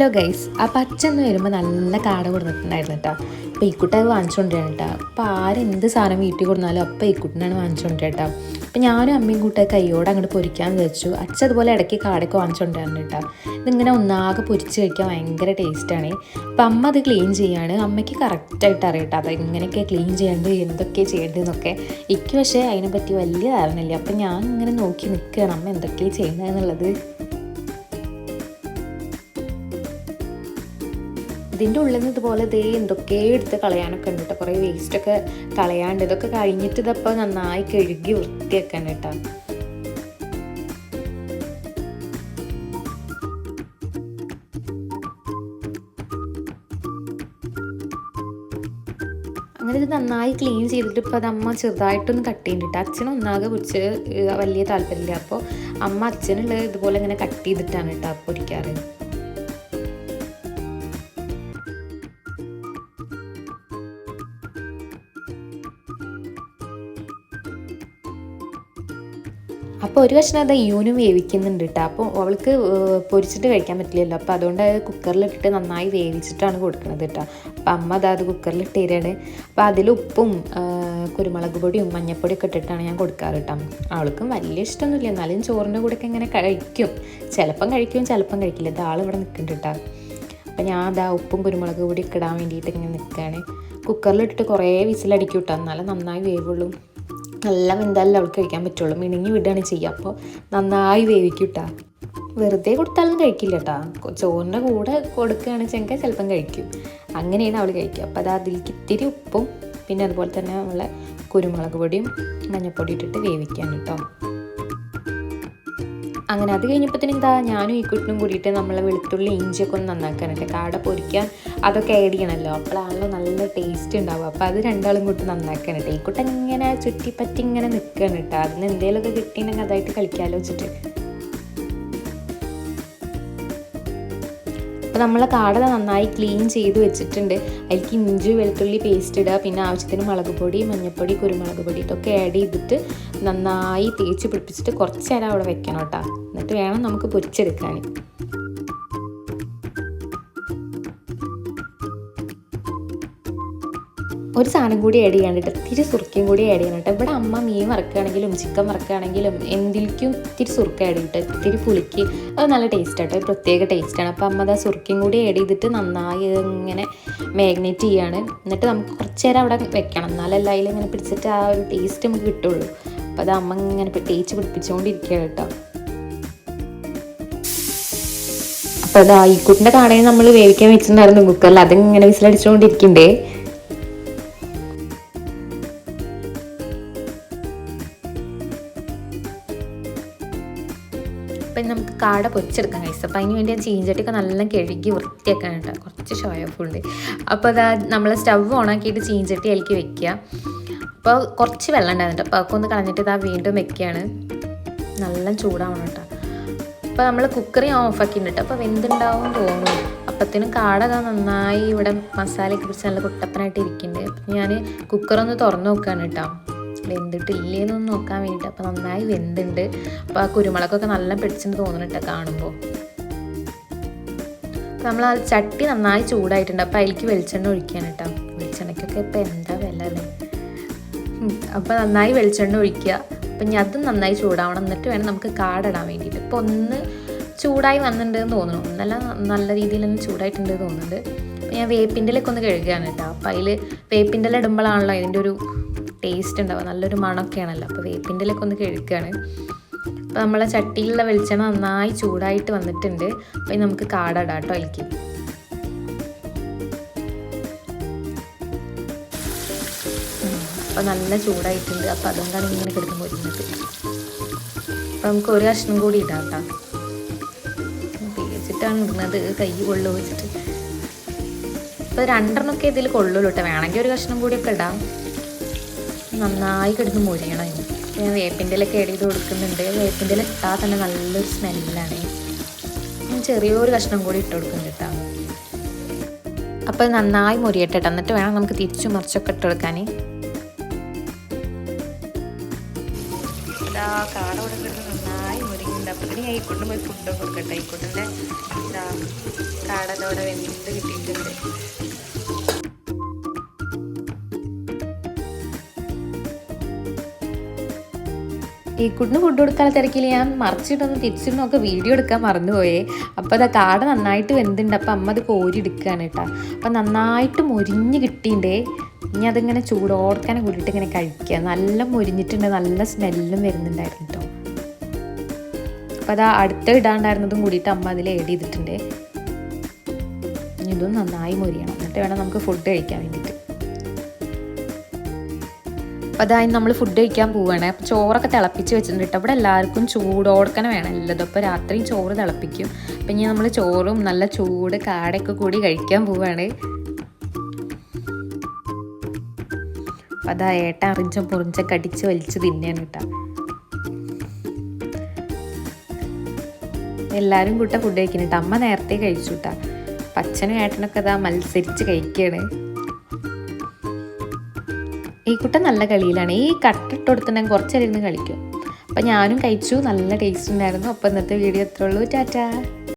Hello guys, അപ്പോൾ അച്ഛൻ വരുമ്പോൾ നല്ല കാട കൊടുത്തിട്ടുണ്ടായിരുന്നു കേട്ടോ. അപ്പോൾ ഈ കുട്ടി അത് വാങ്ങിച്ചുകൊണ്ടിരിക്കണം കേട്ടോ. അപ്പോൾ ആരെന്ത് സാധനം വീട്ടിൽ കൊടുത്താലും അപ്പോൾ ഈ കുട്ടിനാണ് വാങ്ങിച്ചുകൊണ്ടിരിക്കുക കേട്ടോ. അപ്പോൾ ഞാനും അമ്മയും കൂട്ടി കൈയോടെ അങ്ങോട്ട് പൊരിക്കാമെന്ന് വെച്ചു. അച്ഛൻ അതുപോലെ ഇടയ്ക്ക് കാടൊക്കെ വാങ്ങിച്ചുകൊണ്ടിരുന്നു കേട്ടോ. ഇതിങ്ങനെ ഒന്നാകെ പൊരിച്ച് കഴിക്കാൻ ഭയങ്കര ടേസ്റ്റാണ്. അപ്പോൾ അമ്മ അത് ക്ലീൻ ചെയ്യാണ്. അമ്മയ്ക്ക് കറക്റ്റായിട്ട് അറിയട്ടോ അത് എങ്ങനെയൊക്കെ ക്ലീൻ ചെയ്യേണ്ടത്, എന്തൊക്കെ ചെയ്യേണ്ടതെന്നൊക്കെ. എനിക്ക് പക്ഷേ അതിനെപ്പറ്റി വലിയ ധാരണയില്ല. അപ്പോൾ ഞാൻ ഇങ്ങനെ നോക്കി നിൽക്കുകയാണ് അമ്മ എന്തൊക്കെയാണ് ചെയ്യുന്നതെന്നുള്ളത്. ഇതിൻ്റെ ഉള്ളിൽ നിന്ന് ഇതുപോലെ എന്തൊക്കെ എടുത്ത് കളയാനൊക്കെ ഉണ്ട് കേട്ടോ. കുറേ വേസ്റ്റൊക്കെ കളയാണ്ട്. ഇതൊക്കെ കഴിഞ്ഞിട്ട് ഇതപ്പോൾ നന്നായി കഴുകി വൃത്തിയാക്കാൻ കേട്ടോ. അങ്ങനെ ഇത് നന്നായി ക്ലീൻ ചെയ്തിട്ട് ഇപ്പോൾ അത് അമ്മ ചെറുതായിട്ടൊന്ന് കട്ട് ചെയ്തിട്ട് അച്ഛനും ഒന്നാകെ പൊരിച്ച് വലിയ താല്പര്യമില്ല. അപ്പോൾ അമ്മ അച്ഛനുള്ള ഇതുപോലെ ഇങ്ങനെ കട്ട് ചെയ്തിട്ടാണ് കേട്ടോ പൊരിക്കാറ്. അപ്പോൾ ഒരു കഷ്ണം അത് യൂനും വേവിക്കുന്നുണ്ട് കേട്ടോ. അപ്പോൾ അവൾക്ക് പൊരിച്ചിട്ട് കഴിക്കാൻ പറ്റില്ലല്ലോ. അപ്പോൾ അതുകൊണ്ട് കുക്കറിലിട്ടിട്ട് നന്നായി വേവിച്ചിട്ടാണ് കൊടുക്കുന്നത് കേട്ടോ. അപ്പോൾ അമ്മ അത് കുക്കറിലിട്ട് തരാണ്. അപ്പോൾ അതിൽ ഉപ്പും കുരുമുളക് പൊടിയും മഞ്ഞൾപ്പൊടിയൊക്കെ ഇട്ടിട്ടാണ് ഞാൻ കൊടുക്കാറ് കേട്ടോ. അവൾക്കും വലിയ ഇഷ്ടമൊന്നുമില്ല, എന്നാലും ചോറിൻ്റെ കൂടെയൊക്കെ ഇങ്ങനെ കഴിക്കും. ചിലപ്പം കഴിക്കും, ചിലപ്പം കഴിക്കില്ല. ഇത് ഇവിടെ നിൽക്കുന്നുണ്ട് കേട്ടോ. അപ്പോൾ ഞാൻ ഉപ്പും കുരുമുളക് പൊടിയൊക്കെ ഇടാൻ വേണ്ടിയിട്ട് ഇങ്ങനെ നിൽക്കുകയാണ്. കുക്കറിലിട്ടിട്ട് കുറേ വിസിലടിക്കും കേട്ടോ, എന്നാലും നന്നായി വേവുള്ളൂ. നല്ല വെന്താലല്ലേ അവൾക്ക് കഴിക്കാൻ പറ്റുള്ളൂ. മിണുങ്ങി വിടുകയാണ് ചെയ്യുക. അപ്പോൾ നന്നായി വേവിക്കും കേട്ടോ. വെറുതെ കൊടുത്താലും കഴിക്കില്ല കേട്ടോ. ചോറിൻ്റെ കൂടെ കൊടുക്കുകയാണെന്ന് വെച്ചെങ്കിൽ ചിലപ്പം കഴിക്കും. അങ്ങനെയാണ് അവൾ കഴിക്കുക. അപ്പോൾ അതിലേക്ക് ഇത്തിരി ഉപ്പും പിന്നെ അതുപോലെ തന്നെ നമ്മളെ കുരുമുളക് പൊടിയും മഞ്ഞൾപ്പൊടി ഇട്ടിട്ട് വേവിക്കാൻ കേട്ടോ. അങ്ങനെ അത് കഴിഞ്ഞപ്പോഴത്തേനും ഞാനും ഈ കുട്ടിനും കൂടിയിട്ട് നമ്മളെ വെളുത്തുള്ളി ഇഞ്ചിയൊക്കെ ഒന്ന് നന്നാക്കാനുണ്ട്. കാട പൊരിക്കാൻ അതൊക്കെ ആഡ് ചെയ്യണമല്ലോ, അപ്പോഴാണല്ലോ നല്ല ടേസ്റ്റ് ഉണ്ടാവുക. അപ്പോൾ അത് രണ്ടാളും കൂട്ടി നന്നാക്കാനുണ്ട്. ഈ കുട്ടൻ ഇങ്ങനെ ചുറ്റിപ്പറ്റി ഇങ്ങനെ നിൽക്കുകയാണ് കേട്ടോ. അതിന് എന്തെങ്കിലുമൊക്കെ കിട്ടിയിട്ടുണ്ടെങ്കിൽ അതായിട്ട് കളിക്കാമല്ലോ വെച്ചിട്ട്. അപ്പോൾ നമ്മളെ കാട നന്നായി ക്ലീൻ ചെയ്ത് വെച്ചിട്ടുണ്ട്. അതിലേക്ക് ഇഞ്ചി വെളുത്തുള്ളി പേസ്റ്റ് ഇടുക, പിന്നെ ആവശ്യത്തിന് മുളക് പൊടി മഞ്ഞൾപ്പൊടി കുരുമുളക് പൊടി ഇതൊക്കെ ആഡ് ചെയ്തിട്ട് നന്നായി തേച്ച് പിടിപ്പിച്ചിട്ട് കുറച്ച് നേരം അവിടെ വെക്കണം കേട്ടോ. എന്നിട്ട് വേണം നമുക്ക് പൊരിച്ചെടുക്കാൻ. ഒരു സാധനം കൂടി ആഡ് ചെയ്യാണ്ടിട്ട് ഇത്തിരി സുർക്കയും കൂടി ആഡ് ചെയ്യണം കേട്ടോ. ഇവിടെ അമ്മ മീൻ വറുക്കുകയാണെങ്കിലും ചിക്കൻ വറുക്കുകയാണെങ്കിലും എന്തിലേക്കും ഇത്തിരി സുർക്ക ആഡ് ചെയ്തിട്ട് ഇത്തിരി പുളിക്ക് അത് നല്ല ടേസ്റ്റ് ആട്ടോ, ഒരു പ്രത്യേക ടേസ്റ്റാണ്. അപ്പോൾ അമ്മ സുർക്കയും കൂടി ആഡ് ചെയ്തിട്ട് നന്നായി ഇങ്ങനെ മാഗ്നേറ്റ് ചെയ്യാണ്. എന്നിട്ട് നമുക്ക് കുറച്ച് നേരം അവിടെ വെക്കണം, എന്നാലല്ല അതിൽ ഇങ്ങനെ പിടിച്ചിട്ട് ആ ഒരു ടേസ്റ്റ് നമുക്ക് കിട്ടുള്ളൂ. അപ്പോൾ അമ്മ ഇങ്ങനെ തേച്ച് പിടിപ്പിച്ചുകൊണ്ടിരിക്കുകയാണ് കേട്ടോ. അപ്പോൾ ഈ കുട്ടിൻ്റെ കാടയിൽ നമ്മൾ വേവിക്കാൻ വെച്ചിട്ടുണ്ടായിരുന്നു കുക്കറിൽ. അതിങ്ങനെ വിസിലടിച്ചുകൊണ്ടിരിക്കണ്ടേ. അപ്പം നമുക്ക് കാട പൊരിച്ചെടുക്കാൻ കഴിയും. അപ്പോൾ അതിന് വേണ്ടി ഞാൻ ചീഞ്ചട്ടിയൊക്കെ നല്ല കഴുകി വൃത്തിയാക്കാൻ കേട്ടോ. കുറച്ച് ഷോയഫുണ്ട്. അപ്പോൾ നമ്മൾ സ്റ്റവ് ഓണാക്കിയിട്ട് ചീഞ്ചട്ടി അതിലേക്ക് വെക്കുക. അപ്പോൾ കുറച്ച് വെള്ളം ഉണ്ടായിരുന്നു. അപ്പോൾ അതൊക്കെ ഒന്ന് കളഞ്ഞിട്ട് വീണ്ടും വെക്കുകയാണ്. നല്ല ചൂടാവണം കേട്ടോ. അപ്പോൾ നമ്മൾ കുക്കറി ഓഫാക്കിയിട്ടുണ്ട്. അപ്പോൾ വെന്തുണ്ടാവും തോന്നുന്നു. അപ്പത്തേനും കാട നന്നായി ഇവിടെ മസാലയൊക്കെ പിടിച്ച് നല്ല കുട്ടപ്പനായിട്ട് ഇരിക്കുന്നുണ്ട്. അപ്പം ഞാൻ കുക്കറൊന്ന് തുറന്ന് നോക്കുകയാണ് കേട്ടോ, വെന്തിട്ടില്ലേന്നൊന്ന് നോക്കാൻ വേണ്ടിയിട്ട്. അപ്പോൾ നന്നായി വെന്തുണ്ട്. അപ്പോൾ ആ കുരുമുളകൊക്കെ നല്ല പിടിച്ചിട്ട് തോന്നുന്നുണ്ട് കാണുമ്പോൾ. അപ്പോൾ നമ്മൾ ആ ചട്ടി നന്നായി ചൂടായിട്ടുണ്ട്. അപ്പോൾ അതിലേക്ക് വെളിച്ചെണ്ണ ഒഴിക്കുകയാണ് കേട്ടോ. വെളിച്ചെണ്ണയ്ക്കൊക്കെ ഇപ്പോൾ എന്താ വില അല്ലേ. അപ്പോൾ നന്നായി വെളിച്ചെണ്ണ ഒഴിക്കുക. അപ്പം ഞാൻ അതും നന്നായി ചൂടാവണം. എന്നിട്ട് വേണം നമുക്ക് കാട ഇടാൻ വേണ്ടിയിട്ട്. ഇപ്പോൾ ഒന്ന് ചൂടായി വന്നിട്ടുണ്ടെന്ന് തോന്നുന്നു, നല്ല രീതിയിൽ തന്നെ ചൂടായിട്ടുണ്ട് തോന്നുന്നുണ്ട്. അപ്പോൾ ഞാൻ വേപ്പിൻ്റെ ഇലയൊക്കെ ഒന്ന് കഴുകുകയാണ് കേട്ടോ. അപ്പോൾ അതിൽ വേപ്പിൻ്റെ ഇല ഇടുമ്പോഴാണല്ലോ ഇതിൻ്റെ ഒരു ടേസ്റ്റ് ഉണ്ടാവുക, നല്ലൊരു മണമൊക്കെയാണല്ലോ. അപ്പോൾ വേപ്പിൻ്റെ ഇലയൊക്കെ ഒന്ന് കഴുകുകയാണ്. അപ്പോൾ നമ്മളെ ചട്ടിയിലുള്ള വെളിച്ചെണ്ണ നന്നായി ചൂടായിട്ട് വന്നിട്ടുണ്ട്. അപ്പോൾ നമുക്ക് കാട ഇടാം കേട്ടോ അതിലേക്ക്. അപ്പോൾ നല്ല ചൂടായിട്ടുണ്ട്. അപ്പോൾ അതുകൊണ്ടാണ് ഇങ്ങനെ കിടന്ന് പൊരിഞ്ഞത്. അപ്പോൾ നമുക്ക് ഒരു കഷ്ണം കൂടി ഇടാം കേട്ടോ. തേച്ചിട്ടാണ് ഇടുന്നത്, കൈ കൊള്ളു വെച്ചിട്ട്. അപ്പോൾ രണ്ടെണ്ണമൊക്കെ ഇതിൽ കൊള്ളുള്ളൂ കേട്ടോ. വേണമെങ്കിൽ ഒരു കഷ്ണം കൂടിയൊക്കെ ഇടാം. നന്നായി കിടന്ന് മുരിയണം. ഞാൻ വേപ്പിൻ്റെ ഇലയൊക്കെ ആഡ് ചെയ്ത് കൊടുക്കുന്നുണ്ട്. വേപ്പിൻ്റെ ഇല ഇട്ടാൽ തന്നെ നല്ലൊരു സ്മെല്ലാണ്. ഞാൻ ചെറിയൊരു കഷ്ണം കൂടി ഇട്ട് കൊടുക്കുന്നുണ്ട് കേട്ടോ. അപ്പോൾ നന്നായി മുരിയട്ടെ. എന്നിട്ട് വേണം നമുക്ക് തിരിച്ചു മറിച്ചൊക്കെ ഇട്ട് കൊടുക്കാൻ. കാട ഇവിടെ കിടന്ന് നന്നായി മുരിക്കുന്നുണ്ട്. അപ്പോഴത്തേന് ഞാൻ ഈ കൊണ്ട് പോയി ഫുഡ് കൊടുക്കട്ടെ. ഈ കൊണ്ടിൻ്റെ കാടതോടെ വെന്ത് കിട്ടിയിട്ടുണ്ട്. ഈ കുട്ടിന് ഫുഡ് കൊടുക്കാൻ തിരക്കിൽ ഞാൻ മറിച്ചിട്ടൊന്ന് തിരിച്ചിട്ടൊക്കെ വീഡിയോ എടുക്കാൻ മറന്നുപോയേ. അപ്പോൾ അത് കാട നന്നായിട്ട് വെന്തുണ്ട്. അപ്പോൾ അമ്മ അത് കോരി എടുക്കുകയാണ് കേട്ടോ. അപ്പം നന്നായിട്ട് മൊരിഞ്ഞ് കിട്ടിയിട്ടേ. ഇനി അതിങ്ങനെ ചൂടോടക്കാനെ കൂടിയിട്ട് ഇങ്ങനെ കഴിക്കുക. നല്ല മൊരിഞ്ഞിട്ടുണ്ട്, നല്ല സ്മെല്ലും വരുന്നുണ്ടായിരുന്നു കേട്ടോ. അപ്പോൾ അത് അടുത്ത ഇടാണ്ടായിരുന്നതും കൂടിയിട്ട് അമ്മ അതിൽ ആഡ് ചെയ്തിട്ടുണ്ട്. ഇതും നന്നായി മൊരിയണം, എന്നിട്ട് വേണം നമുക്ക് ഫുഡ് കഴിക്കാൻ വേണ്ടിയിട്ട്. അപ്പോൾ അതായത് നമ്മൾ ഫുഡ് കഴിക്കാൻ പോവുകയാണ്. അപ്പോൾ ചോറൊക്കെ തിളപ്പിച്ച് വെച്ചിട്ടുണ്ട് കേട്ടോ. ഇവിടെ എല്ലാവർക്കും ചൂടോടക്കനെ വേണം എല്ലതും. അപ്പോൾ രാത്രി ചോറ് തിളപ്പിക്കും. അപ്പം ഇനി നമ്മൾ ചോറും നല്ല ചൂട് കാടയൊക്കെ കൂടി കഴിക്കാൻ പോവുകയാണ്. അപ്പം അതാ ഏട്ടൻ അറിഞ്ചും പൊറിഞ്ചൊക്കെ അടിച്ച് വലിച്ച് തിന്നാണ് കേട്ടോ. എല്ലാവരും കൂട്ട ഫുഡ് കഴിക്കുന്നുണ്ട്. അമ്മ നേരത്തെ കഴിച്ചു കേട്ടോ. അച്ഛനും ഏട്ടനൊക്കെ അതാ മത്സരിച്ച് കഴിക്കുകയാണ്. ഈ കുട്ടൻ നല്ല കളിയിലാണ്. ഈ കട്ടിട്ട് കൊടുത്തിട്ടുണ്ടെങ്കിൽ കുറച്ചേരം ഇരുന്ന് കളിക്കും. അപ്പം ഞാനും കഴിച്ചു, നല്ല ടേസ്റ്റ് ഉണ്ടായിരുന്നു. അപ്പോൾ ഇന്നത്തെ വീഡിയോ ഇത്രേ ഉള്ളൂ. ടാറ്റാ.